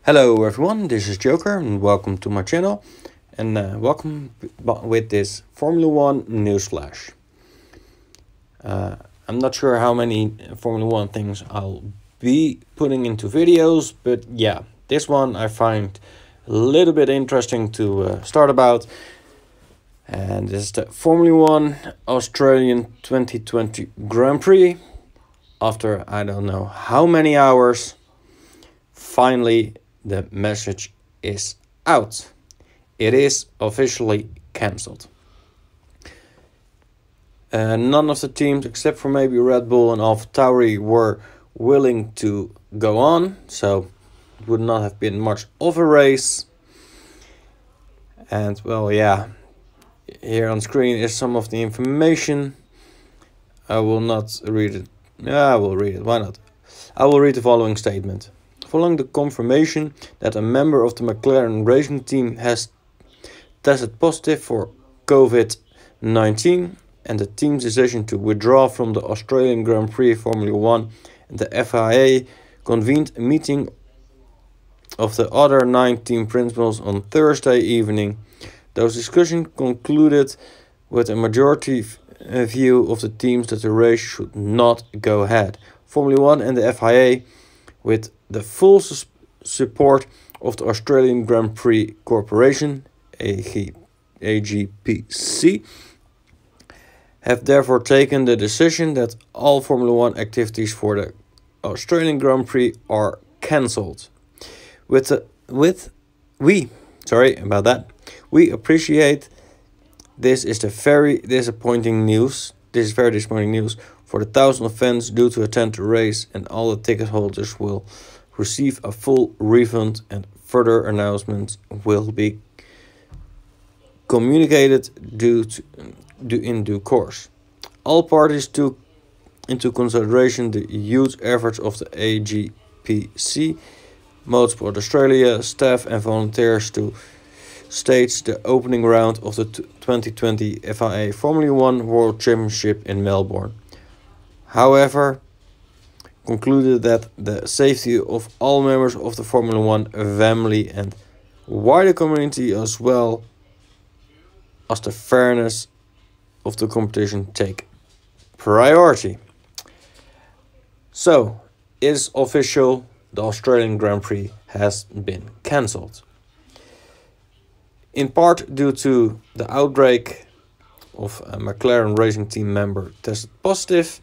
Hello everyone, this is Joker and welcome to my channel and welcome with this Formula 1 newsflash. I'm not sure how many Formula 1 things I'll be putting into videos, but yeah, this one I find a little bit interesting to start about. And this is the Formula 1 Australian 2020 Grand Prix. After I don't know how many hours, finally the message is out. It is officially cancelled. None of the teams except for maybe Red Bull and AlphaTauri were willing to go on, so it would not have been much of a race. And well, yeah, here on screen is some of the information. I will not read it. Yeah, I will read it. Why not? I will read the following statement. Following the confirmation that a member of the MCLaren racing team has tested positive for COVID-19 and the team's decision to withdraw from the Australian Grand Prix Formula 1, and the FIA convened a meeting of the other 9 team principals on Thursday evening. Those discussions concluded with a majority view of the teams that the race should not go ahead. Formula 1 and the FIA, with the full support of the Australian Grand Prix Corporation, AGPC, have therefore taken the decision that all Formula 1 activities for the Australian Grand Prix are cancelled. We appreciate this is very disappointing news. This is very disappointing news for the thousands of fans due to attend the race, and all the ticket holders will receive a full refund, and further announcements will be communicated in due course. All parties took into consideration the huge efforts of the AGPC, Motorsport Australia staff and volunteers to stage the opening round of the 2020 FIA Formula 1 World Championship in Melbourne. However, concluded that the safety of all members of the Formula 1 family and wider community, as well as the fairness of the competition, take priority. So, it is official, the Australian Grand Prix has been cancelled. In part due to the outbreak of a McLaren racing team member tested positive,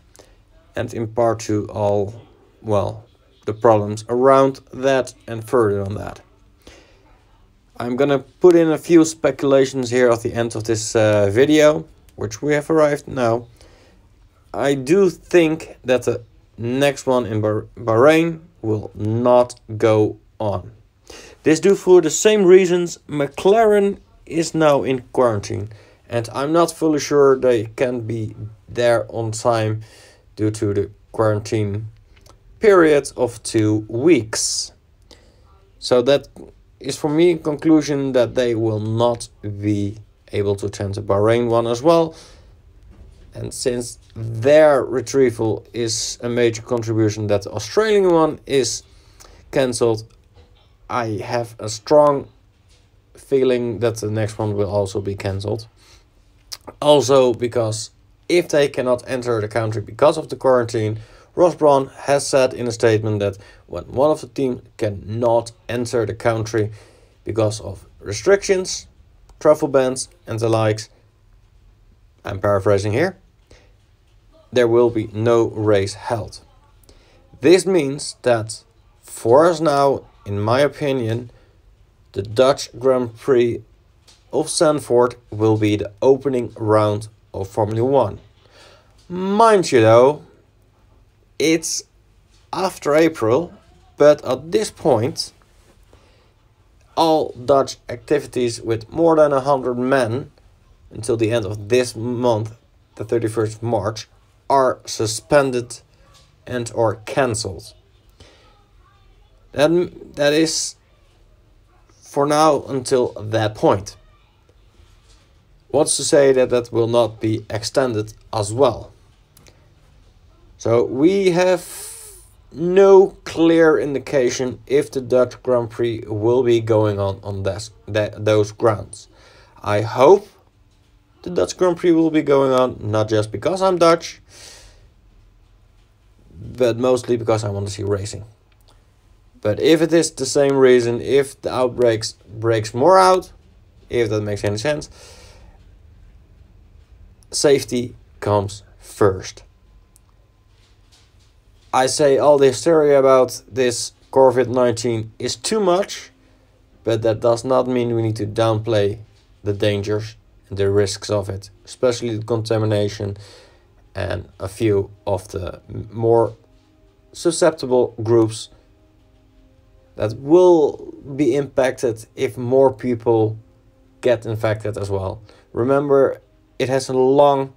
and in part to all, well, the problems around that and further on that. I'm gonna put in a few speculations here at the end of this video, which we have arrived now. I do think that the next one in Bahrain will not go on. This due for the same reasons. McLaren is now in quarantine, and I'm not fully sure they can be there on time due to the quarantine period of 2 weeks. So that is for me a conclusion that they will not be able to attend the Bahrain one as well. And since their retrieval is a major contribution that the Australian one is cancelled, I have a strong feeling that the next one will also be cancelled. Also because if they cannot enter the country because of the quarantine, Ross Brawn has said in a statement that when one of the teams cannot enter the country because of restrictions, travel bans and the likes, I'm paraphrasing here, there will be no race held. This means that for us now, in my opinion, the Dutch Grand Prix of Zandvoort will be the opening round of Formula 1. Mind you though, it's after April, but at this point, all Dutch activities with more than 100 men until the end of this month, the 31st of March, are suspended and or cancelled. That is for now until that point. What's to say that that will not be extended as well? So we have no clear indication if the Dutch Grand Prix will be going on those grounds. I hope the Dutch Grand Prix will be going on, not just because I'm Dutch, but mostly because I want to see racing. But if it is the same reason, if the outbreaks breaks more out, if that makes any sense, safety comes first. I say all the hysteria about this COVID-19 is too much, but that does not mean we need to downplay the dangers and the risks of it, especially the contamination and a few of the more susceptible groups that will be impacted if more people get infected as well. Remember, it has a long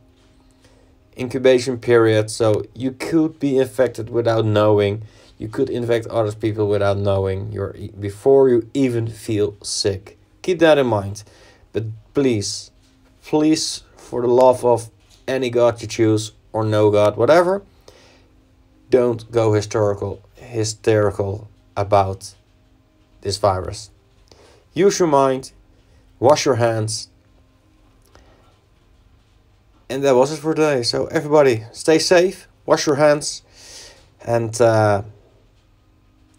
incubation period, so you could be infected without knowing. You could infect other people without knowing before you even feel sick. Keep that in mind. But please, for the love of any god you choose, or no god, whatever, don't go hysterical about this virus. Use your mind, wash your hands, and that was it for today. So everybody, stay safe, wash your hands, and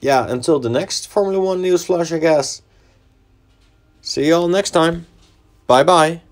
yeah, until the next Formula 1 news flash, I guess. See you all next time. Bye bye.